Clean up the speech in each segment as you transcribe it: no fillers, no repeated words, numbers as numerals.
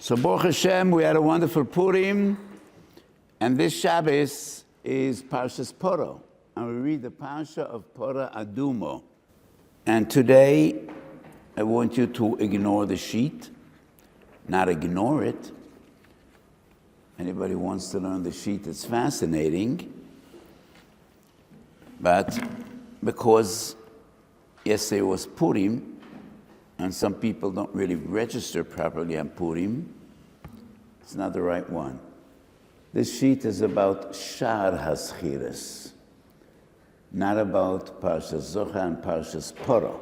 So Baruch Hashem, we had a wonderful Purim, and this Shabbos is Parshas Parah, and we read the Parasha of Parah Adumo. And today, I want you to ignore the sheet, not ignore it. Anybody wants to learn the sheet, it's fascinating. But because yesterday was Purim, and some people don't really register properly on Purim, it's not the right one. This sheet is about היוםהשחור, not about Parshas Zocha and Parshas Parah.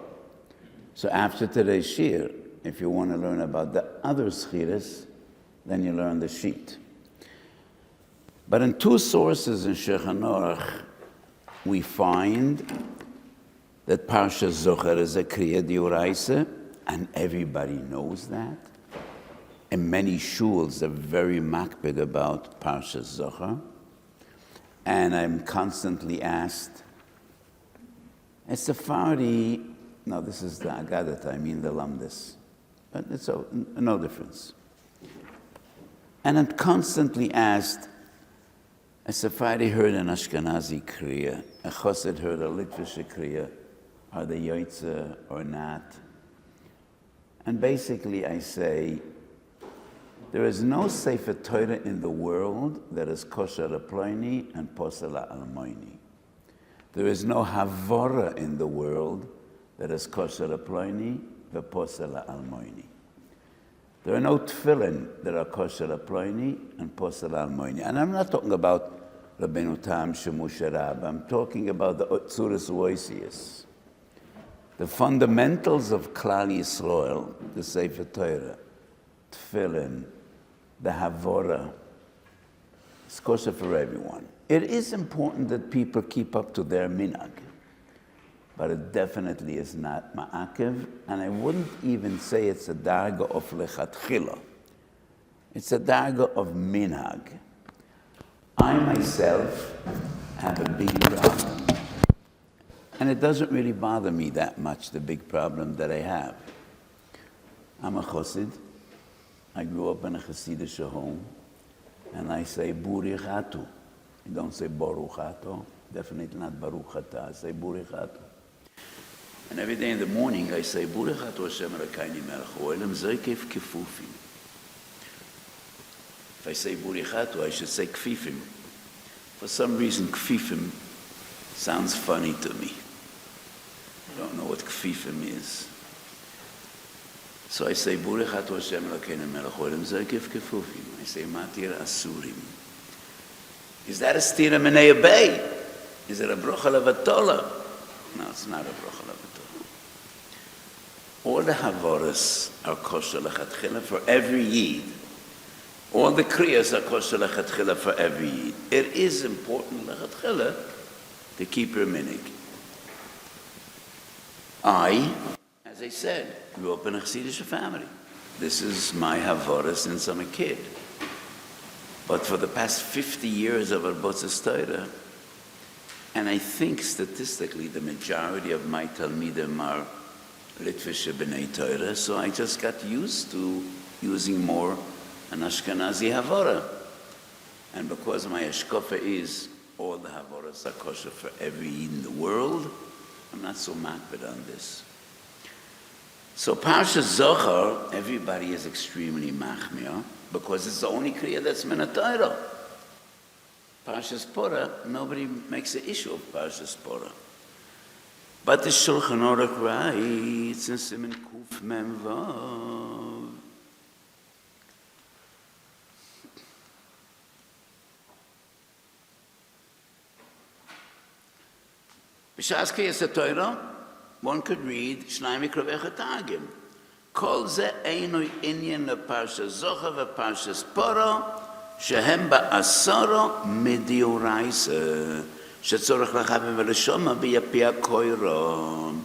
So after today's shir, if you want to learn about the other schiras, then you learn the sheet. But in two sources in Shulchan Aruch, we find that Parshas Zocher is a Kriya D'Oraisa, and everybody knows that. And many shuls are very makbid about Parshas Zocher. And I'm constantly asked, a Sephardi, no, this is the Agadat, I mean the Lamdis, but it's no difference. And I'm constantly asked, a Sephardi heard an Ashkenazi Kriya, a Chassid heard a Litvish Kriya, are they Yoitze or not? And basically I say, there is no Sefer Torah in the world that is kosher Ploini and posel Almoini. There is no Havora in the world that is kosher Ploini and posel Almoini. There are no tefillin that are kosher Ploini and posel Almoini. And I'm not talking about Rabbeinu Tam Shemusha Rab. I'm talking about the Tzuras Weiss. The fundamentals of Klal Yisrael, the Sefer Torah, tefillin, the Havora, it's kosher for everyone. It is important that people keep up to their minhag, but it definitely is not ma'akev, and I wouldn't even say it's a darga of lechatchila. It's a darga of minhag. I myself have a big problem. And it doesn't really bother me that much, the big problem that I have. I'm a chassid. I grew up in a chassidish home, and I say Buri Chatu. I don't say Baruch Chato, definitely not Baruch Chata, I say Buri Chatu. And every day in the morning I say Buri Chatu Hashem Elokeinu melech haolam zokev kefufim. If I say Buri Chatu, I should say Kfifim. For some reason, Kfifim sounds funny to me. I don't know what Kfifim is. So I say, Baruch Atu Hashem Elokeinu melech haolam zokev kefufim. I say, Matir Asurim. Is that a stira minei bay? Is it a brocha levatola? No, it's not a brocha levatola. All the havoras are kosher lechatchila for every yid. All the kriyas are kosher lechatchila for every yid. It is important lechatchila to keep your minhag. I, as I said, grew up in a Chassidish family. This is my havara since I'm a kid. But for the past 50 years of Arbotzes Torah, and I think statistically the majority of my Talmidim are Litvish B'nai Torah, so I just got used to using more an Ashkenazi havara. And because my hashkafa is all the havoras are kosher for every Yid in the world, I'm not so makbid on this. So Parshas Zocher, everybody is extremely machmir because it's the only kriya that's min Torah. Parshas Parah, nobody makes an issue of Parshas Parah. But the Shulchan Aruch writes in Siman Kuf Mem Vav, B'shas kriyas Torah, one could read Shnai Mikrovecha Tagim. Kol ze einoi inyan leParshas Zocher veParshas Parah shehem ba'asara midioraisa shetzorach lachavim v'leshoma b'yapi hakoira.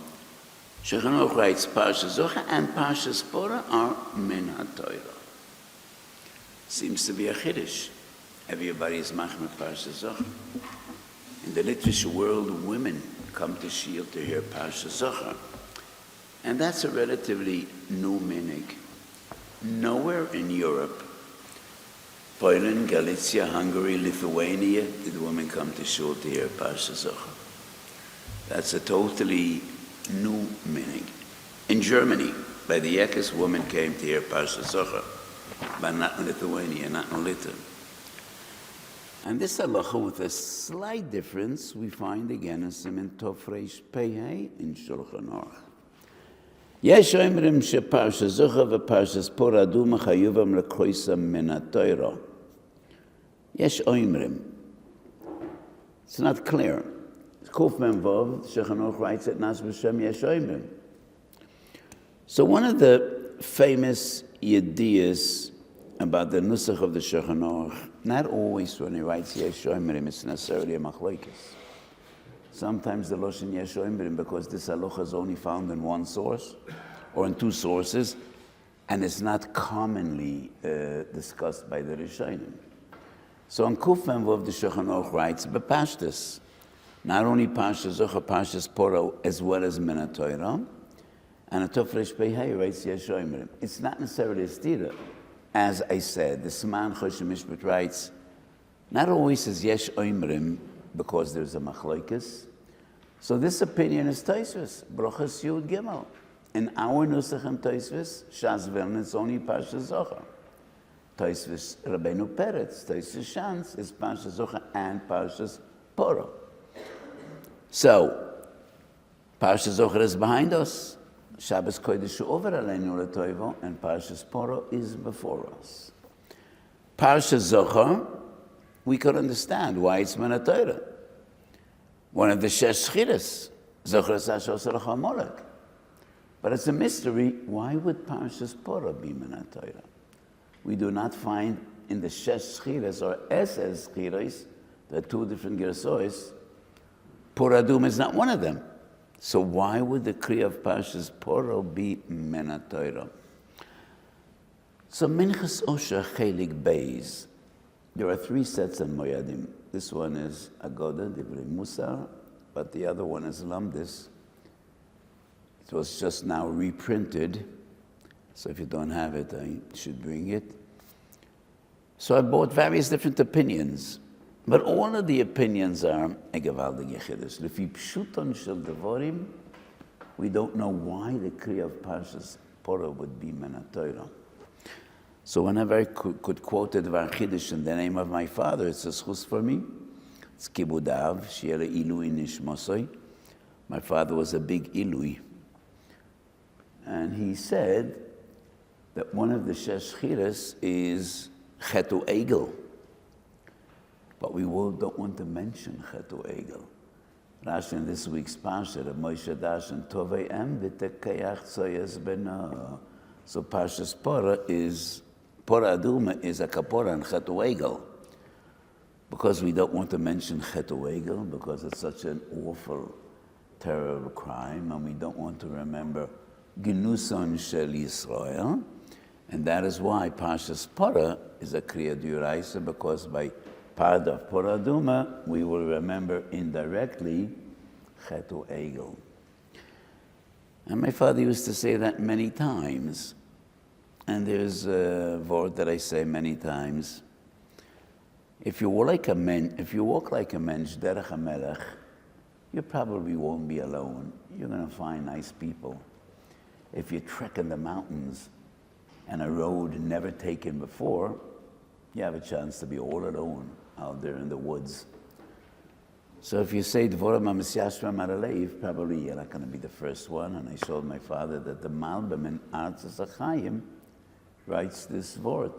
Shulchan Aruch writes Parshas Zocher and Parshas Parah are min haTorah. Seems to be a chiddush. Everybody is machmir Parshas Zocher. In the Litvish world, women come to Shiel to hear Parshas Zocher. And that's a relatively new minhag. Nowhere in Europe, Poland, Galicia, Hungary, Lithuania, did women come to shul to hear Parshas Zohar. That's a totally new meaning. In Germany, by the Yekes, women came to hear Parshas Zohar, but not in Lithuania, not in Lithuania. And this halacha, with a slight difference, we find again in Siman Tov Reish Pei in Shulchan Aruch. יש אומרים שפרשת זוכר ופרשת פורah אדומה חיובם לקרויסם מן התורה. יש אומרים. It's not clear. Kuf Mem Vav, Shulchan Aruch writes it, Nas B'Shem Yesh Omrim. So one of the famous ideas about the nusach of the Shulchan Aruch, not always when he writes Yesh Omrim, it's necessarily a machlokes. Sometimes the Loshen Yesh Omrim, because this halacha is only found in one source, or in two sources, and it's not commonly discussed by the Rishonim. So on Kuf Mem Vav, the Shulchan Aruch writes, B'Pashtus, not only Parshas Zohar, Parshas Parah, as well as Min HaTorah, and a Tov Reish Pei Hey writes Yesh Omrim. It's not necessarily a stira. As I said, the Siman Choshen Mishpat writes, not always says Yesh Omrim because there's a machlokes. So this opinion is Tosfos, Brochas Yud Gimel. In our Nusach and Tosfos, Shas Vilna, it's only Parshas Zohar. Tosfos Rabbeinu Peretz, Tosfos Shans is Parshas Zohar and Parshas Parah. So, Parshas Zohar is behind us. Shabbos Kodesh over Aleinu L'Toivo, and Parshas Parah is before us. Parshas Zohar, we could understand why it's Min HaTorah. One of the Shesh Chiras, Zohar Sashos Molech. But it's a mystery, why would Parshas Parah be Min HaTorah? We do not find in the Shesh Chiras or Eses Chiras, there are two different Gersois, Parah Adum is not one of them. So why would the Kriya of Parshas Parah be Min HaTorah? So Minchas Osher Chelik Beis, there are three sets in Moyadim. This one is Agoda, Divrei Musar, but the other one is Lamdis. It was just now reprinted, so if you don't have it, I should bring it. So I bought various different opinions. But all of the opinions are a gewaldige chiddush. Lefi pshuton shel devarim, we don't know why the Kriya of Parshas Parah would be Min HaTorah. So whenever I could quote a Dvar Chiddush in the name of my father, it's a schus for me. It's kibudav, shiere ilui nishmosoi. My father was a big ilui. And he said that one of the Shesh Chiras is Chetu Egel. But we don't want to mention Chetu Egel. Rashi in this week's Parsha, of Moshe Dash and Tovei Em v'tekayach tzoyes bena. So Parshas Parah is, Parah Aduma is a kapora and Chetu Egel. Because we don't want to mention Chetu Egel, because it's such an awful, terrible crime, and we don't want to remember Ginuson Shel Yisrael. And that is why Parshas Parah is a Kriya D'Oraisa, because by part of Parah Aduma, we will remember indirectly Chetu Egel. And my father used to say that many times. And there's a word that I say many times. If you walk like a mensch, derech hamelech, you probably won't be alone. You're going to find nice people. If you trek in the mountains and a road never taken before, you have a chance to be all alone out there in the woods. So if you say Dvorim HaMesyashvim Araleiv, probably you're not going to be the first one. And I showed my father that the Malbim in Artzas HaChaim writes this word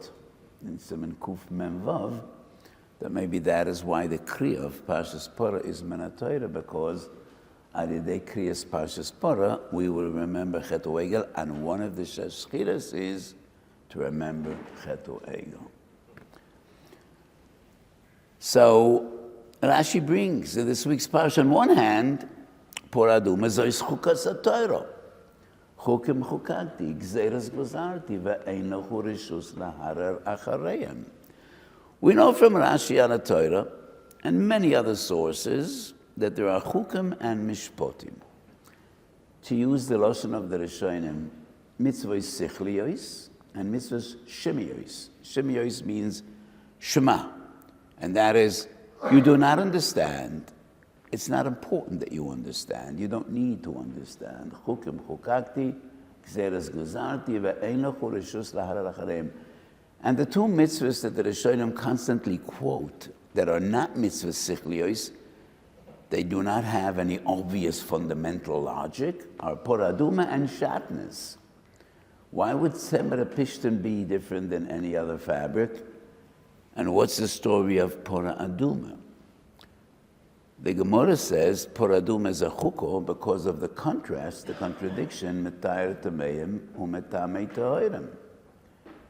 in Siman Kuf Mem Vav, that maybe that is why the Kriya of Parshas Parah is Min HaTorah, because Alidei Kriyas Parshas Parah, we will remember Chetu Egel, and one of the Shesh Chiras is to remember Chetu Egel. So Rashi brings in this week's parsha, on one hand, Parah Aduma zois chukas HaTorah. Chukim chukakti, gzeres gozarti, ve'ein lechu rishus laharer achareim. We know from Rashi on HaTorah and many other sources that there are chukim and mishpotim. To use the lashon of the Rishonim, mitzvot sichliyos and mitzvahs shemiyos. Shemiyos means shema, and that is, you do not understand. It's not important that you understand. You don't need to understand. Chukim chukakti, gzeres guzarti, ve'ein lechu reshus laharar achareim. And the two mitzvahs that the Rishonim constantly quote that are not mitzvahs sichliyos, they do not have any obvious fundamental logic, are Parah Aduma and Shatnez. Why would Tzemra Pishtim be different than any other fabric? And what's the story of Parah Aduma? The Gemara says Parah Aduma is a chuko because of the contrast, the contradiction, Metayr Tameim u'Metamei Tahorim.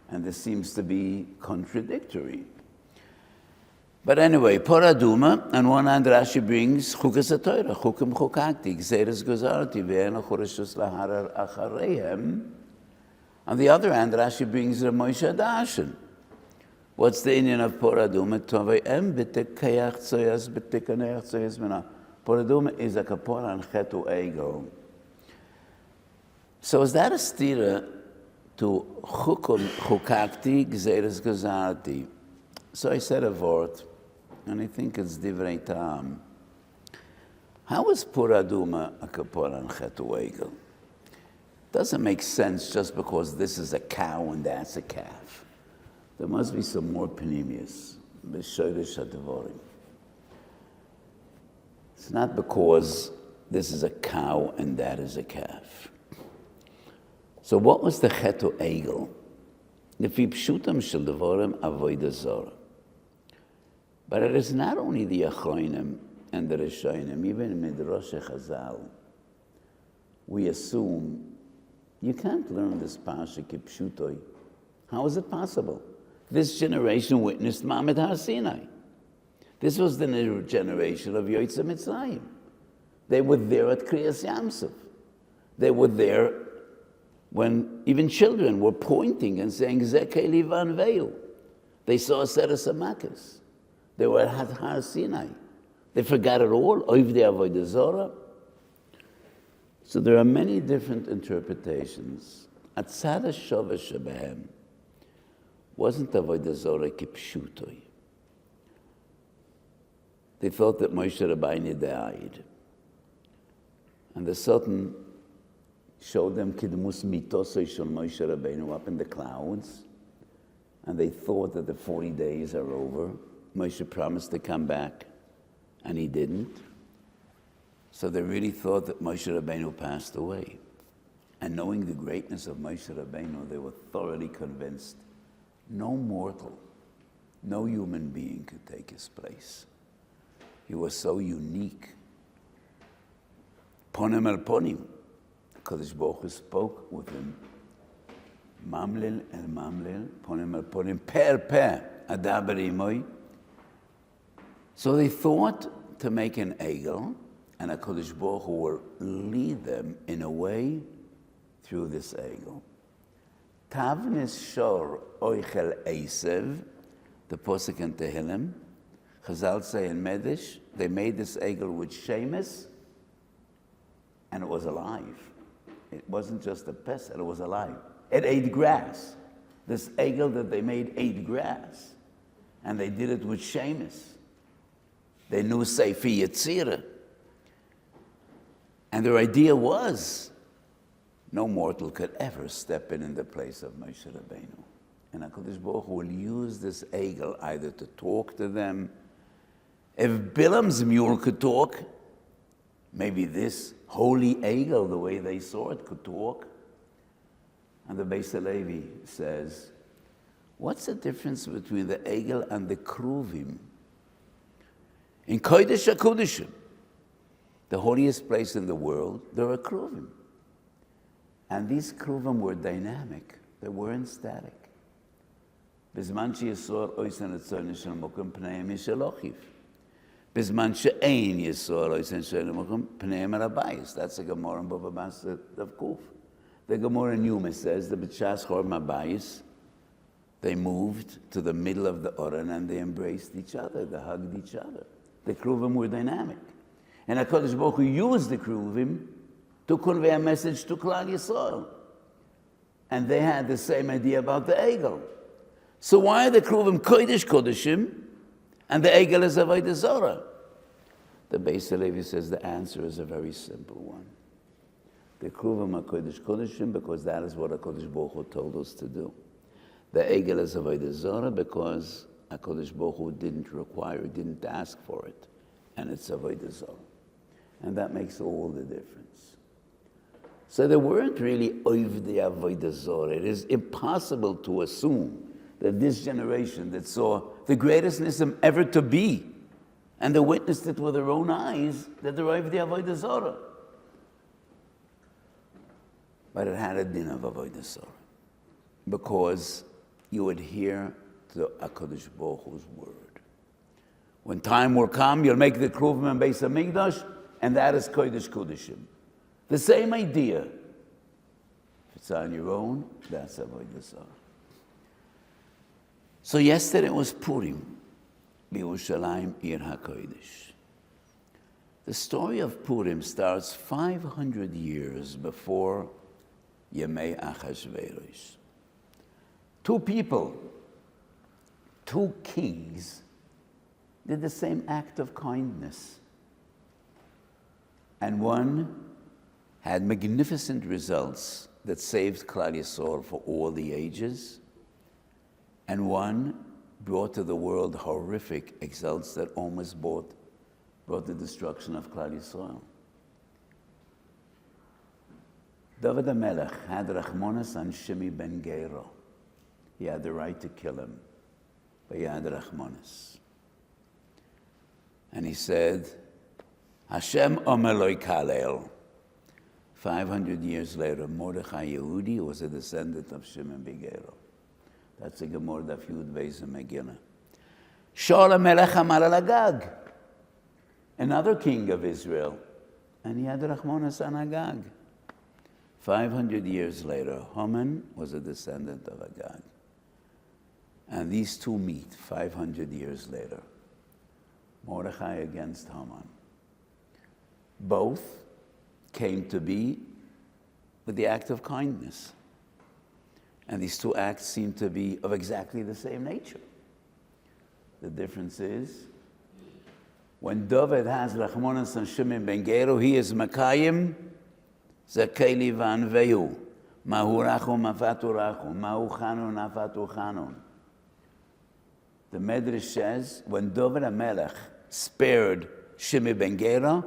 And this seems to be contradictory. But anyway, Parah Aduma, on one hand Rashi brings Chukas HaTorah, Chukim Chukakti, Gzeres Gozarti, Ve'en Choreshus Laharar Achareihem. On the other hand, Rashi brings Rav Moshe Darshan. What's the Indian of Parah Aduma? Tovei'em b'tekayach tzoyas b'tekanayach tzoyas mena. Parah Aduma is a kapor on chetu ego. So is that a stira to Chukum Chukakti, Gzeres Gozarti? So I said a word, and I think it's divrei ta'am. How is Parah Aduma a kapor on chetu egel? Doesn't make sense just because this is a cow and that's a calf. There must be some more panemius. It's not because this is a cow and that is a calf. So what was the chetu egel? Lefi pshutam shel devarim avodah zarah. But it is not only the Achronim and the Rishonim, even in Midrash Chazal, we assume you can't learn this Parsha kipshutoi. How is it possible? This generation witnessed Ma'amad Har Sinai. This was the new generation of Yotzei Mitzrayim. They were there at Kriyas Yamsuf. They were there when even children were pointing and saying, Zeh Keli Vanveyu. They saw a set of Samakas. They were at Har Sinai. They forgot it all, Oivdei Avodah Zorah. So there are many different interpretations. Atzad HaShovesh Shebehem wasn't Avodah Zorah kipshutoi. They thought that Moshe Rabbeinu died. And the Sultan showed them Kidmus Mitosoi Shel Moshe Rabbeinu up in the clouds. And they thought that the 40 days are over. Moshe promised to come back, and he didn't. So they really thought that Moshe Rabbeinu passed away. And knowing the greatness of Moshe Rabbeinu, they were thoroughly convinced no mortal, no human being could take his place. He was so unique. Ponim el ponim. Kadosh Baruch Hu spoke with him. Mamlil el mamlil, ponim el ponim, per, adaber imoy. So they thought to make an egel, and HaKadosh Baruch Hu will lead them in a way through this egel. Tavnis shor oichel eisev, the posuk in Tehillim, Chazal say in Medish, they made this egel with shemes, and it was alive. It wasn't just a pesach, it was alive. It ate grass. This egel that they made ate grass, and they did it with shemes. They knew Seifi Yetzirah. And their idea was, no mortal could ever step in the place of Moshe Rabbeinu. And HaKadosh Baruch Hu will use this egel either to talk to them. If Bilam's mule could talk, maybe this holy egel, the way they saw it, could talk. And the Beis Halevi says, what's the difference between the egel and the kruvim? In Kodesh HaKodeshim, the holiest place in the world, there are kruvim. And these kruvim were dynamic. They weren't static. Bizman she'yisor oisen etzoyin shel mokum pneim mishel ochiv. Bizman she'ein yisor oisen shel mokum pneim el habayis. That's the Gemara in Bava Basra of Kuf. The Gemara in Yuma says the b'shas chor mabayis, they moved to the middle of the Oren and they embraced each other. They hugged each other. The kruvim were dynamic. And HaKadosh Baruch Hu used the kruvim to convey a message to Klal Yisrael. and they had the same idea about the Egel. So why are the Kruvim Kodesh Kodeshim, and the Egel is Avodah Zorah? The Beis Halevi says the answer is a very simple one. The Kruvim are Kodesh Kodeshim because that is what HaKadosh Baruch Hu told us to do. The Egel is Avodah Zorah because HaKadosh Baruch Hu didn't require it, didn't ask for it, and it's Avodah Zorah. And that makes all the difference. So they weren't really Ovdei Avodah Zorah. It is impossible to assume that this generation that saw the greatest Nissim ever to be, and they witnessed it with their own eyes, that they're Ovdei Avodah Zorah. But it had a din of Avodah Zorah, because you adhere to the HaKadosh Baruch Hu's word. When time will come, you'll make the Kruvim and Beis HaMikdash, and that is Kodesh Kodeshim. The same idea. If it's on your own, that's Avodah Zorah. So yesterday was Purim, Yerushalayim Ir HaKodesh. The story of Purim starts 500 years before Yemei Achashverosh. Two people, two kings, did the same act of kindness. And one had magnificent results that saved Klal Yisrael for all the ages, and one brought to the world horrific results that almost brought the destruction of Klal Yisrael. David HaMelech had Rachmanas on Shimi ben Gero. He had the right to kill him, but he had Rachmanas. And he said, Hashem Omer Lo Yikalel. 500 years later, Mordechai Yehudi was a descendant of Shimon ben Gero. That's the Gemara Daf Yud Beis and Megillah. Shaul HaMelech Amar al Agag, another king of Israel, and he had Rachmanas on Agag. 500 years later, Haman was a descendant of Agag. And these two meet 500 years later. Mordechai against Haman. Both came to be with the act of kindness. And these two acts seem to be of exactly the same nature. The difference is, when David has Rachmanas and Shimon ben Gero, he is Makayim, Zakeli van Veyu, Mahu Rachu Mafatu Rachu, Mahu Chanun Afatu Chanun. The Medrash says, when David HaMelech spared Shimon ben Gera,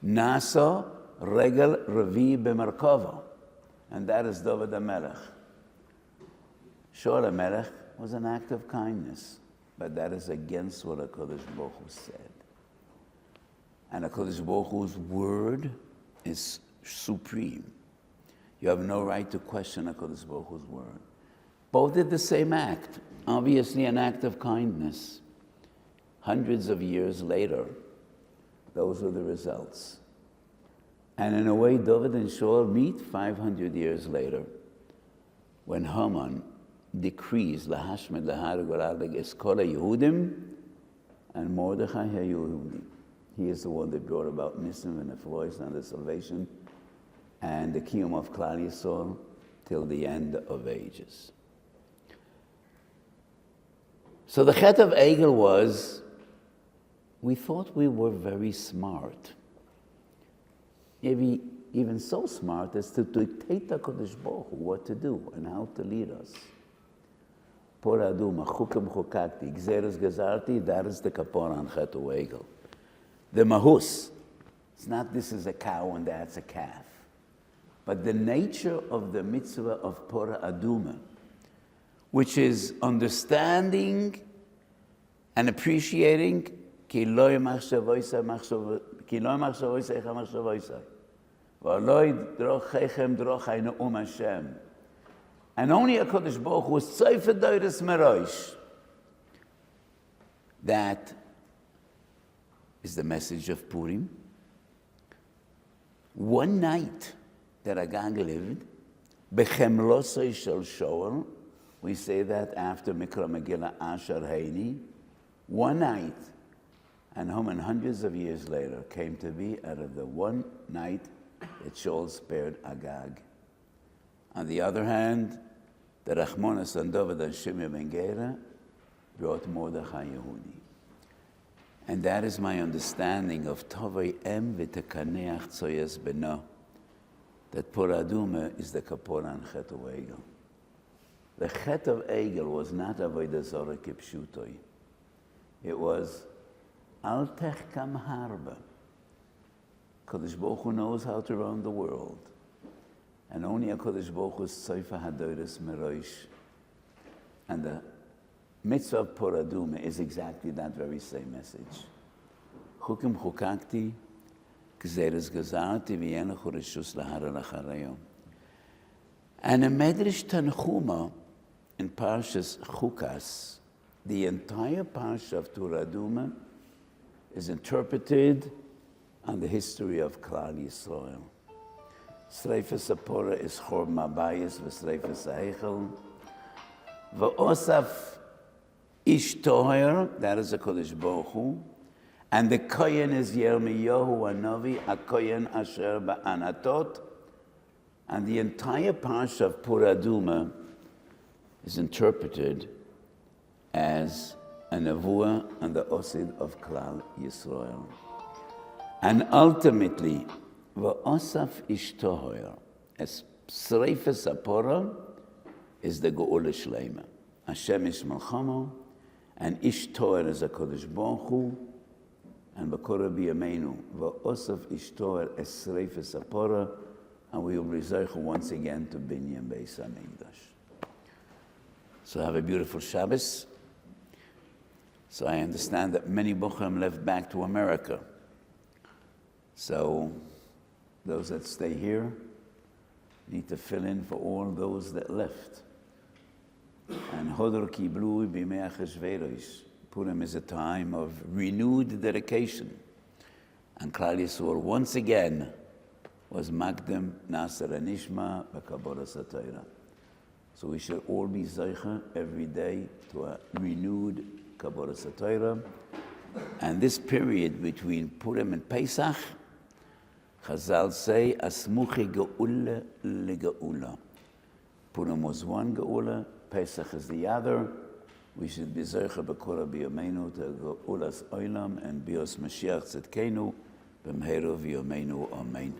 Nasa Regel Revi B'Merkava, and that is David HaMelech. Shaul HaMelech was an act of kindness, but that is against what HaKadosh Baruch Hu said. And HaKadosh Baruch Hu's word is supreme. You have no right to question HaKadosh Baruch Hu's word. Both did the same act, obviously an act of kindness. Hundreds of years later, those were the results. And in a way, David and Shaul meet 500 years later, when Haman decrees lahashmed lahareg v'lahareg es kol Yehudim, and Mordechai Yehudi. He is the one that brought about Nisim and Neflois and the salvation and the kiyum of Klal Yisrael till the end of ages. So the chet of Egel was, we thought we were very smart. Maybe even so smart as to dictate to HaKadosh Baruch Hu what to do and how to lead us. Porah aduma, chukim chukakti, gzeres gezarti, that is the kapor on chet of Egel. The mahus, it's not this is a cow and that's a calf. But the nature of the mitzvah of Porah aduma, which is understanding and appreciating ki lo machshavoisai machshavoisai chamachshavoisai v'aloi drochechem drochai ne'um Hashem. And only HaKadosh Baruch Hu was tzayfed doiris merosh. That is the message of Purim. One night that Agag lived, bechemlosei shel Shaul, we say that after Mikra Megillah Asher Heini, one night, and Haman hundreds of years later came to be out of the one night that Shaul spared Agag. On the other hand, the Rachmanas on David and Shimei ben Gera brought Mordechai Yehudi. And that is my understanding of Tovei Em v'tekaneach tzoyes beno, that Parah Aduma is the kapora on Chet of Egel. The Chet of Egel was not Avodah Zarah kipshutoi. It was Al techkam harba. Kodesh Baruch Hu knows how to run the world. And only a Kodesh Baruch Hu is Tzeifa Hadoros Merosh. And the mitzvah of Parah Aduma is exactly that very same message. Chukim chukakti, gzeres gezarti, v'yenach ureshus lahara lacharayom. And in Medrash Tanchuma, in Parshas Chukas, the entire Parsha of Parah Aduma is interpreted on the history of Klal Yisrael. Sreifas Parah is Chor Mabayis v'Sreifas Heichel. V'osaf Ish Toher, that is a Kodesh Baruch Hu. And the Kohen is Yirmiyahu Hanavi, a Kohen Asher Ba'anatot. And the entire Parsha of Parah Aduma is interpreted as a Nevuah and the Osid of Klal Yisrael. And ultimately, V'osaf Ish Toher, as Sreifas Parah is the Geula Shleima. Hashem is Melchama, and Ish Toher is a Kodesh Baruch Hu, and B'korah B'yameinu, V'osaf Ish Toher es Sreifas Parah, and we will be zeicha once again to Binyan Beis HaMikdash. So have a beautiful Shabbos. So I understand that many Bochum left back to America. So those that stay here need to fill in for all those that left. And Hodor Kiblu B'mei Achashverosh. Purim is a time of renewed dedication. And Klal Yisrael once again was Magdem Nasser Nishma B'Kabbalah Satayra. So we should all be zeicha every day to a renewed Kabbalah Satayra. And this period between Purim and Pesach, Chazal say, Asmuchi Geula Legeula. Purim was one Geula, Pesach is the other. We should be zeicha b'korah b'yameinu to Geulas Olam and Bios Mashiach Tzedkenu b'mheru v'yameinu Amen.